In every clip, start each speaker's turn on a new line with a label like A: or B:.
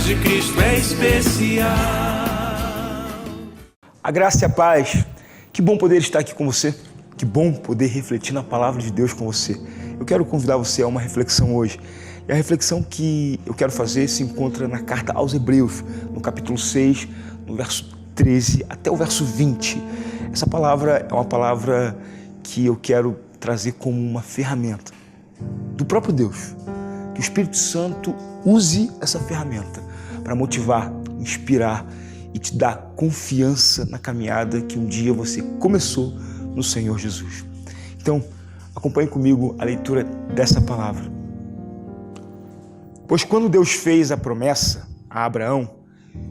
A: de Cristo é especial.
B: A graça e a paz. Que bom poder estar aqui com você. Que bom poder refletir na palavra de Deus com você. Eu quero convidar você a uma reflexão hoje. E a reflexão que eu quero fazer se encontra na carta aos Hebreus, no capítulo 6, no verso 13 até o verso 20. Essa palavra é uma palavra que eu quero trazer como uma ferramenta do próprio Deus. Que o Espírito Santo use essa ferramenta para motivar, inspirar e te dar confiança na caminhada que um dia você começou no Senhor Jesus. Então, acompanhe comigo a leitura dessa palavra. Pois quando Deus fez a promessa a Abraão,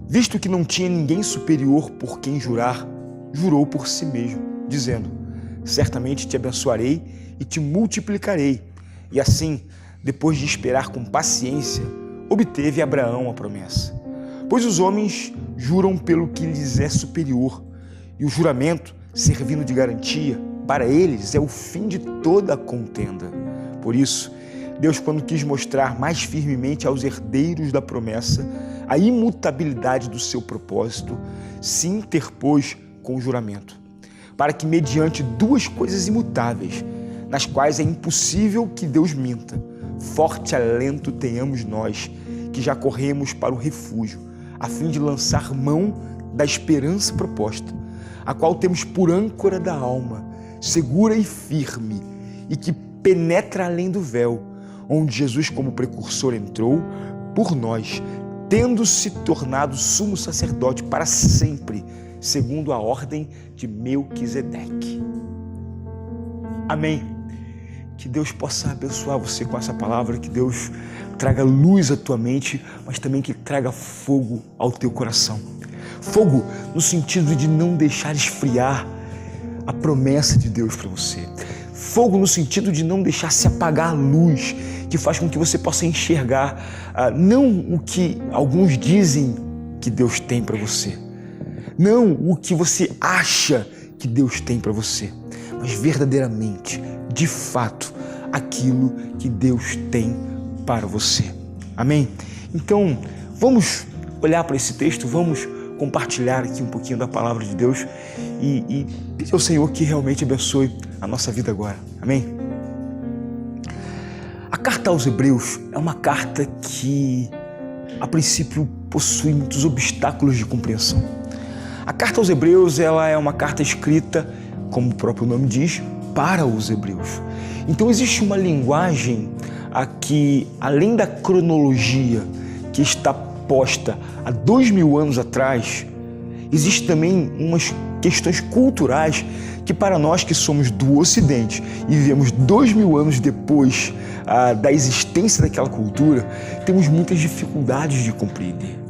B: visto que não tinha ninguém superior por quem jurar, jurou por si mesmo, dizendo: certamente te abençoarei e te multiplicarei. E assim, depois de esperar com paciência, obteve Abraão a promessa. Pois os homens juram pelo que lhes é superior, e o juramento, servindo de garantia, para eles é o fim de toda a contenda. Por isso, Deus, quando quis mostrar mais firmemente aos herdeiros da promessa a imutabilidade do seu propósito, se interpôs com o juramento, para que, mediante duas coisas imutáveis, nas quais é impossível que Deus minta, forte alento tenhamos nós, que já corremos para o refúgio, a fim de lançar mão da esperança proposta, a qual temos por âncora da alma, segura e firme, e que penetra além do véu, onde Jesus como precursor entrou por nós, tendo se tornado sumo sacerdote para sempre, segundo a ordem de Melquisedeque. Amém. Que Deus possa abençoar você com essa palavra, que Deus traga luz à tua mente, mas também que traga fogo ao teu coração. Fogo no sentido de não deixar esfriar a promessa de Deus para você. Fogo no sentido de não deixar se apagar a luz, que faz com que você possa enxergar não o que alguns dizem que Deus tem para você, não o que você acha que Deus tem para você, mas verdadeiramente, de fato, aquilo que Deus tem para você. Amém? Então, vamos olhar para esse texto, vamos compartilhar aqui um pouquinho da palavra de Deus e pedir ao Senhor que realmente abençoe a nossa vida agora. Amém? A carta aos Hebreus é uma carta que, a princípio, possui muitos obstáculos de compreensão. A carta aos Hebreus, ela é uma carta escrita, como o próprio nome diz, para os hebreus. Então existe uma linguagem aqui, além da cronologia que está posta há 2000 anos atrás, existe também umas questões culturais que, para nós que somos do Ocidente e vivemos 2000 anos depois da existência daquela cultura, temos muitas dificuldades de compreender.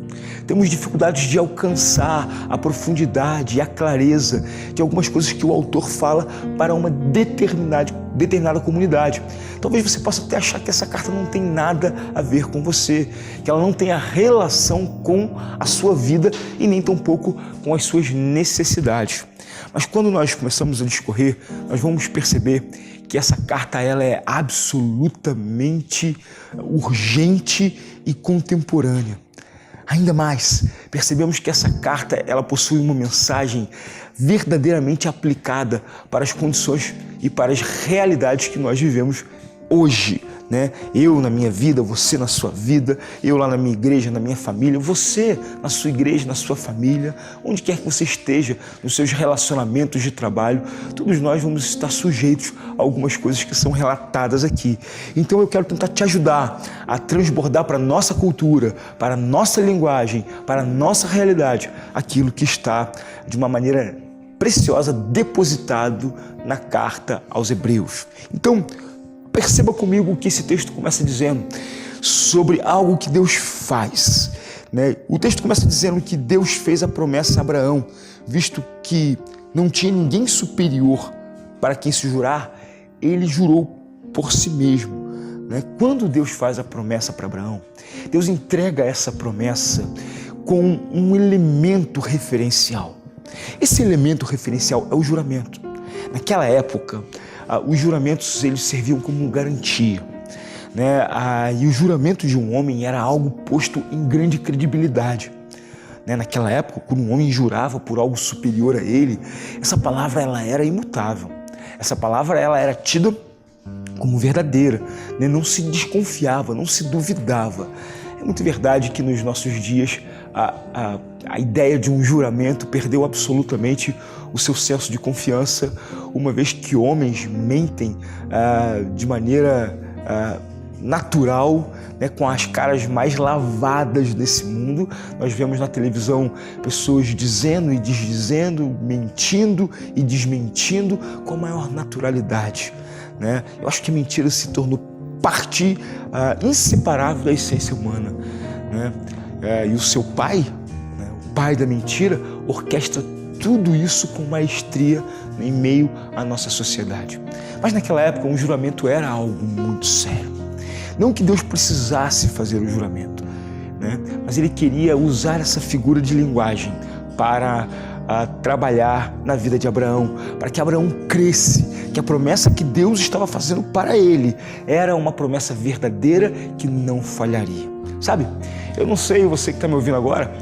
B: Temos dificuldades de alcançar a profundidade e a clareza de algumas coisas que o autor fala para uma determinada comunidade. Talvez você possa até achar que essa carta não tem nada a ver com você, que ela não tenha relação com a sua vida e nem tampouco com as suas necessidades. Mas quando nós começamos a discorrer, nós vamos perceber que essa carta ela é absolutamente urgente e contemporânea. Ainda mais, percebemos que essa carta ela possui uma mensagem verdadeiramente aplicada para as condições e para as realidades que nós vivemos hoje, né? Eu na minha vida, você na sua vida, eu lá na minha igreja, na minha família, você na sua igreja, na sua família, onde quer que você esteja, nos seus relacionamentos de trabalho, todos nós vamos estar sujeitos a algumas coisas que são relatadas aqui. Então eu quero tentar te ajudar a transbordar para a nossa cultura, para a nossa linguagem, para a nossa realidade, aquilo que está de uma maneira preciosa depositado na carta aos Hebreus. Então, perceba comigo o que esse texto começa dizendo sobre algo que Deus faz, né? O texto começa dizendo que Deus fez a promessa a Abraão, visto que não tinha ninguém superior para quem se jurar, ele jurou por si mesmo, né? Quando Deus faz a promessa para Abraão, Deus entrega essa promessa com um elemento referencial. Esse elemento referencial é o juramento. Naquela época, os juramentos eles serviam como garantia. né? E o juramento de um homem era algo posto em grande credibilidade. Naquela época, quando um homem jurava por algo superior a ele, essa palavra ela era imutável. Essa palavra ela era tida como verdadeira, né? Não se desconfiava, não se duvidava. É muito verdade que nos nossos dias a ideia de um juramento perdeu absolutamente o seu senso de confiança, uma vez que homens mentem de maneira natural, né, com as caras mais lavadas desse mundo. Nós vemos na televisão pessoas dizendo e desdizendo, mentindo e desmentindo com a maior naturalidade, né? Eu acho que a mentira se tornou parte inseparável da essência humana, né? E o seu pai, né, o pai da mentira, orquestra tudo isso com maestria em meio à nossa sociedade. Mas naquela época um juramento era algo muito sério. Não que Deus precisasse fazer o juramento, né? Mas Ele queria usar essa figura de linguagem para trabalhar na vida de Abraão, para que Abraão cresce, que a promessa que Deus estava fazendo para ele era uma promessa verdadeira que não falharia. Sabe, eu não sei, você que está me ouvindo agora,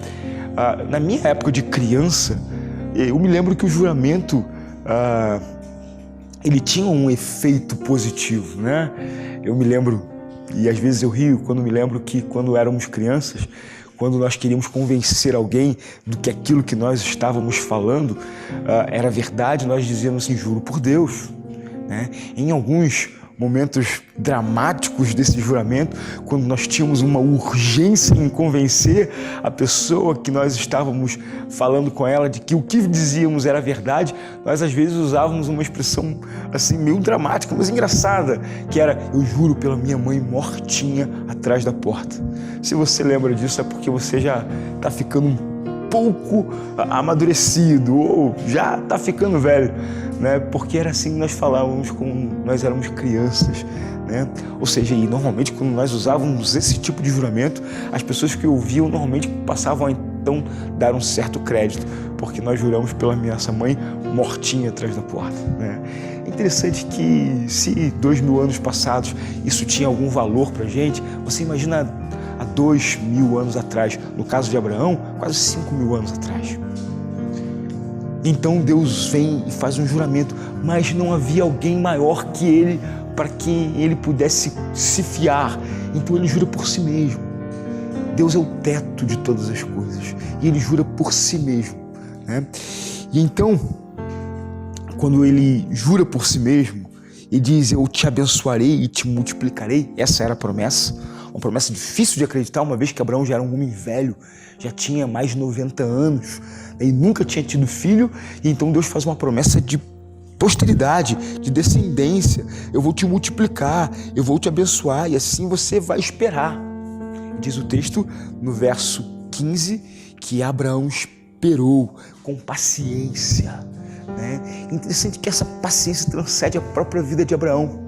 B: na minha época de criança, eu me lembro que o juramento ele tinha um efeito positivo, né? Eu me lembro, e às vezes eu rio quando me lembro que quando éramos crianças, quando nós queríamos convencer alguém do que aquilo que nós estávamos falando era verdade, nós dizíamos assim, juro por Deus, né? Em alguns momentos dramáticos desse juramento, quando nós tínhamos uma urgência em convencer a pessoa que nós estávamos falando com ela de que o que dizíamos era verdade, nós às vezes usávamos uma expressão assim meio dramática, mas engraçada, que era, eu juro pela minha mãe mortinha atrás da porta. Se você lembra disso é porque você já está ficando um pouco amadurecido ou já está ficando velho, né? Porque era assim que nós falávamos quando nós éramos crianças, né? Ou seja, e normalmente quando nós usávamos esse tipo de juramento, as pessoas que ouviam normalmente passavam a então dar um certo crédito, porque nós juramos pela nossa mãe mortinha atrás da porta, né? É interessante que se 2000 anos passados isso tinha algum valor pra gente, você imagina há 2000 anos atrás, no caso de Abraão, quase 5000 anos atrás. Então Deus vem e faz um juramento, mas não havia alguém maior que ele para que ele pudesse se fiar. Então ele jura por si mesmo. Deus é o teto de todas as coisas e ele jura por si mesmo, né? E então, quando ele jura por si mesmo e diz, eu te abençoarei e te multiplicarei, essa era a promessa, uma promessa difícil de acreditar, uma vez que Abraão já era um homem velho, já tinha mais de 90 anos, e nunca tinha tido filho, e então Deus faz uma promessa de posteridade, de descendência. Eu vou te multiplicar, eu vou te abençoar, e assim você vai esperar. Diz o texto no verso 15 que Abraão esperou com paciência, né? Interessante que essa paciência transcende a própria vida de Abraão,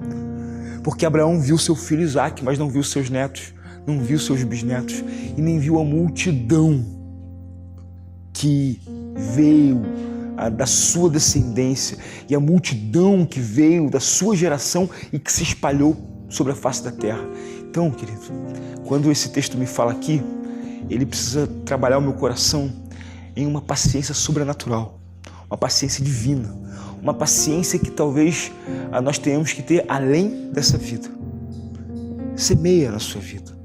B: porque Abraão viu seu filho Isaque, mas não viu seus netos, não viu seus bisnetos e nem viu a multidão que veio da sua descendência e a multidão que veio da sua geração e que se espalhou sobre a face da terra. Então, querido, quando esse texto me fala aqui, ele precisa trabalhar o meu coração em uma paciência sobrenatural, uma paciência divina, uma paciência que talvez nós tenhamos que ter além dessa vida. Semeia na sua vida.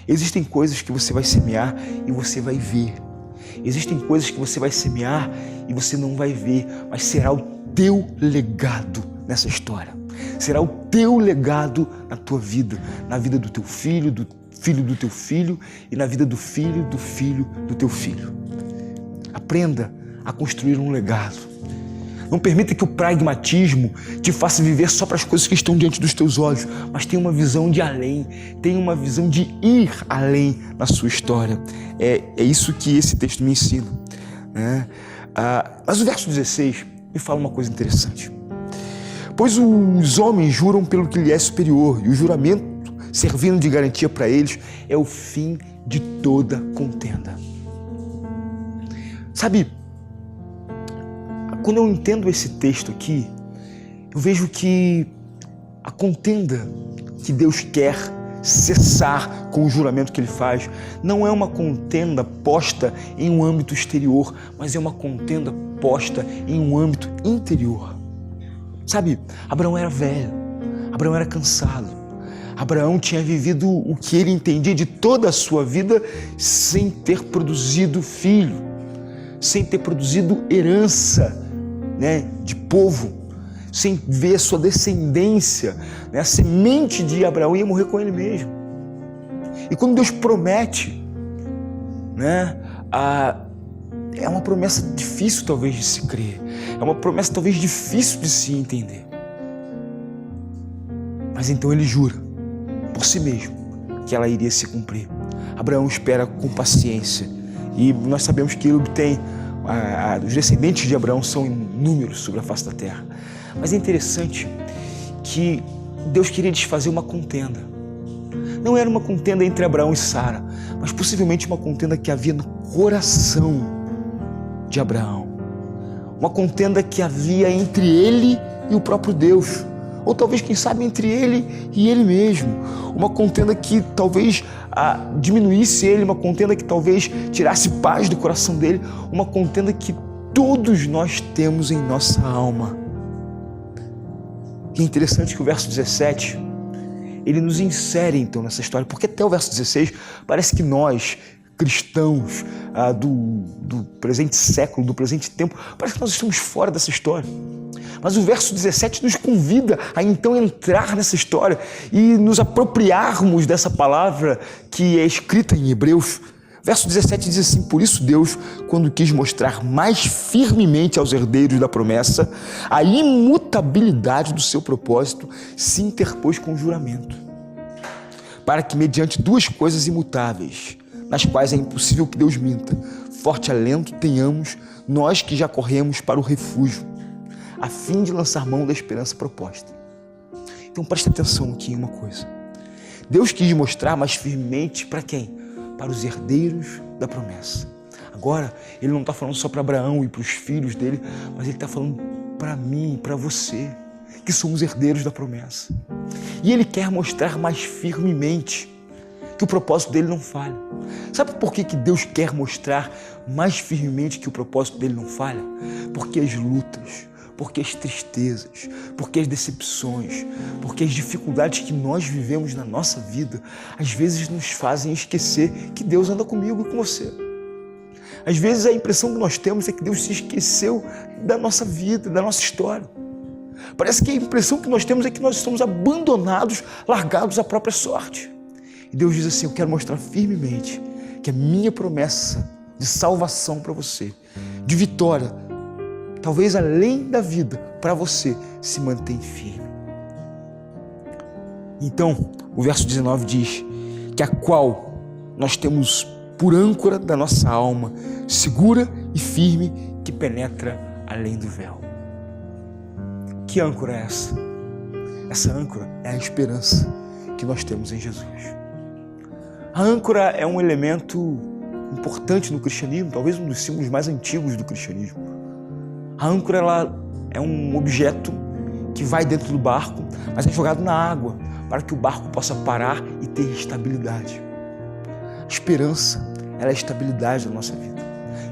B: Existem coisas que você vai semear e você vai ver. Existem coisas que você vai semear e você não vai ver, mas será o teu legado nessa história. Será o teu legado na tua vida, na vida do teu filho do teu filho e na vida do filho do teu filho. Aprenda a construir um legado. Não permita que o pragmatismo te faça viver só para as coisas que estão diante dos teus olhos, mas tenha uma visão de além, tenha uma visão de ir além na sua história. É isso que esse texto me ensina, né? Mas o verso 16 me fala uma coisa interessante. Pois os homens juram pelo que lhe é superior, e o juramento, servindo de garantia para eles, é o fim de toda contenda. Sabe, quando eu entendo esse texto aqui, eu vejo que a contenda que Deus quer cessar com o juramento que ele faz. Não é uma contenda posta em um âmbito exterior, mas é uma contenda posta em um âmbito interior. Sabe, Abraão era velho, Abraão era cansado, Abraão tinha vivido o que ele entendia de toda a sua vida sem ter produzido filho, sem ter produzido herança, de povo, sem ver sua descendência, a semente de Abraão ia morrer com ele mesmo. E quando Deus promete, é uma promessa difícil talvez de se crer, é uma promessa talvez difícil de se entender. Mas então ele jura por si mesmo que ela iria se cumprir. Abraão espera com paciência e nós sabemos que ele obtém, os descendentes de Abraão são inúmeros sobre a face da terra. Mas é interessante que Deus queria desfazer uma contenda. Não era uma contenda entre Abraão e Sara, mas possivelmente uma contenda que havia no coração de Abraão. Uma contenda que havia entre ele e o próprio Deus. Ou talvez, quem sabe, entre ele e ele mesmo. Uma contenda que talvez diminuísse ele, uma contenda que talvez tirasse paz do coração dele, uma contenda que todos nós temos em nossa alma. E é interessante que o verso 17, ele nos insere então nessa história, porque até o verso 16 parece que nós, cristãos do presente século, do presente tempo, parece que nós estamos fora dessa história. Mas o verso 17 nos convida a então entrar nessa história e nos apropriarmos dessa palavra que é escrita em Hebreus. Verso 17 diz assim: por isso Deus, quando quis mostrar mais firmemente aos herdeiros da promessa a imutabilidade do seu propósito, se interpôs com juramento, para que mediante duas coisas imutáveis, nas quais é impossível que Deus minta, forte alento tenhamos nós que já corremos para o refúgio, a fim de lançar mão da esperança proposta. Então preste atenção aqui em uma coisa. Deus quis mostrar mais firmemente para quem? Para os herdeiros da promessa. Agora, ele não está falando só para Abraão e para os filhos dele, mas ele está falando para mim, para você, que somos herdeiros da promessa. E ele quer mostrar mais firmemente que o propósito dele não falha. Sabe por que Deus quer mostrar mais firmemente que o propósito dele não falha? Porque as lutas, porque as tristezas, porque as decepções, porque as dificuldades que nós vivemos na nossa vida, às vezes nos fazem esquecer que Deus anda comigo e com você. Às vezes a impressão que nós temos é que Deus se esqueceu da nossa vida, da nossa história. Parece que a impressão que nós temos é que nós estamos abandonados, largados à própria sorte. E Deus diz assim: eu quero mostrar firmemente que a minha promessa de salvação para você, de vitória, talvez além da vida, para você, se mantém firme. Então, o verso 19 diz que a qual nós temos por âncora da nossa alma, segura e firme, que penetra além do véu. Que âncora é essa? Essa âncora é a esperança que nós temos em Jesus. A âncora é um elemento importante no cristianismo, talvez um dos símbolos mais antigos do cristianismo. A âncora, ela é um objeto que vai dentro do barco, mas é jogado na água para que o barco possa parar e ter estabilidade. A esperança, ela é a estabilidade da nossa vida.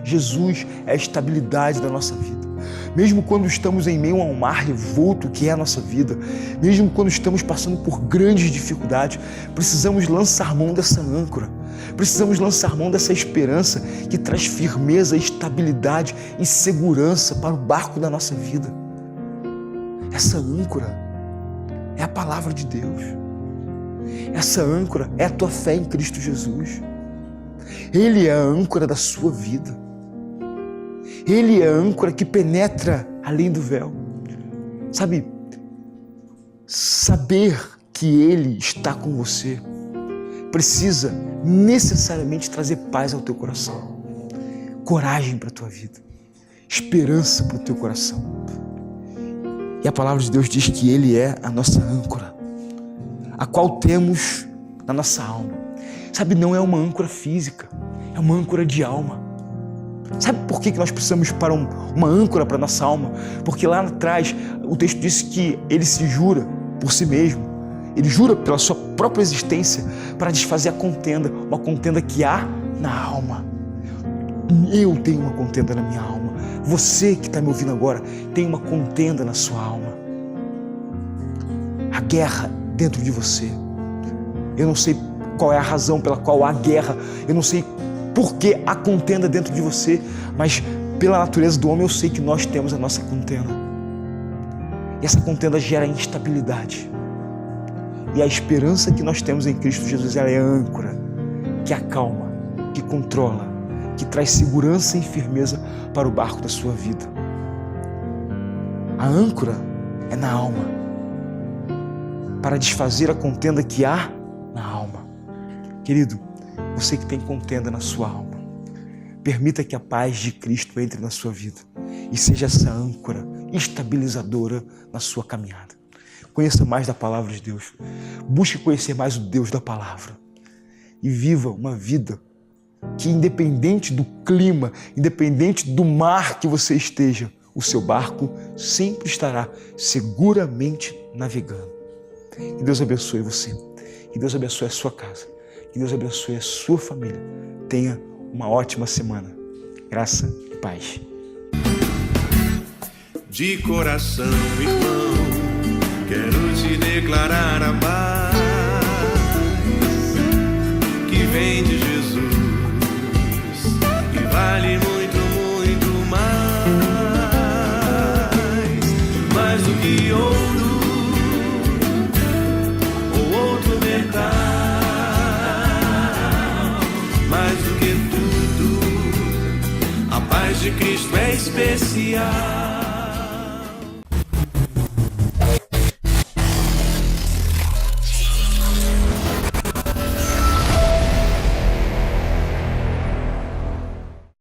B: Jesus é a estabilidade da nossa vida. Mesmo quando estamos em meio a um mar revolto que é a nossa vida, mesmo quando estamos passando por grandes dificuldades, precisamos lançar mão dessa âncora. Precisamos lançar mão dessa esperança que traz firmeza, estabilidade e segurança para o barco da nossa vida. Essa âncora é a palavra de Deus. Essa âncora é a tua fé em Cristo Jesus. Ele é a âncora da sua vida. Ele é a âncora que penetra além do véu. Sabe, saber que Ele está com você precisa necessariamente trazer paz ao teu coração, coragem para a tua vida, esperança para o teu coração. E a palavra de Deus diz que Ele é a nossa âncora, a qual temos na nossa alma. Sabe, não é uma âncora física, é uma âncora de alma. Sabe por que nós precisamos para uma âncora para a nossa alma? Porque lá atrás o texto disse que Ele se jura por si mesmo Ele jura pela sua própria existência para desfazer a contenda, uma contenda que há na alma. Eu tenho uma contenda na minha alma. Você que está me ouvindo agora tem uma contenda na sua alma. A guerra dentro de você. Eu não sei qual é a razão pela qual há guerra. Eu não sei por que há contenda dentro de você, mas pela natureza do homem eu sei que nós temos a nossa contenda. E essa contenda gera instabilidade. E a esperança que nós temos em Cristo Jesus, ela é âncora, que acalma, que controla, que traz segurança e firmeza para o barco da sua vida. A âncora é na alma, para desfazer a contenda que há na alma. Querido, você que tem contenda na sua alma, permita que a paz de Cristo entre na sua vida e seja essa âncora estabilizadora na sua caminhada. Conheça mais da palavra de Deus. Busque conhecer mais o Deus da palavra. E viva uma vida que, independente do clima, independente do mar que você esteja, o seu barco sempre estará seguramente navegando. Que Deus abençoe você. Que Deus abençoe a sua casa. Que Deus abençoe a sua família. Tenha uma ótima semana. Graça e paz.
A: De coração, irmão, quero te declarar a paz que vem de Jesus, que vale muito, muito mais do que ouro ou outro metal, mais do que tudo, a paz de Cristo é especial.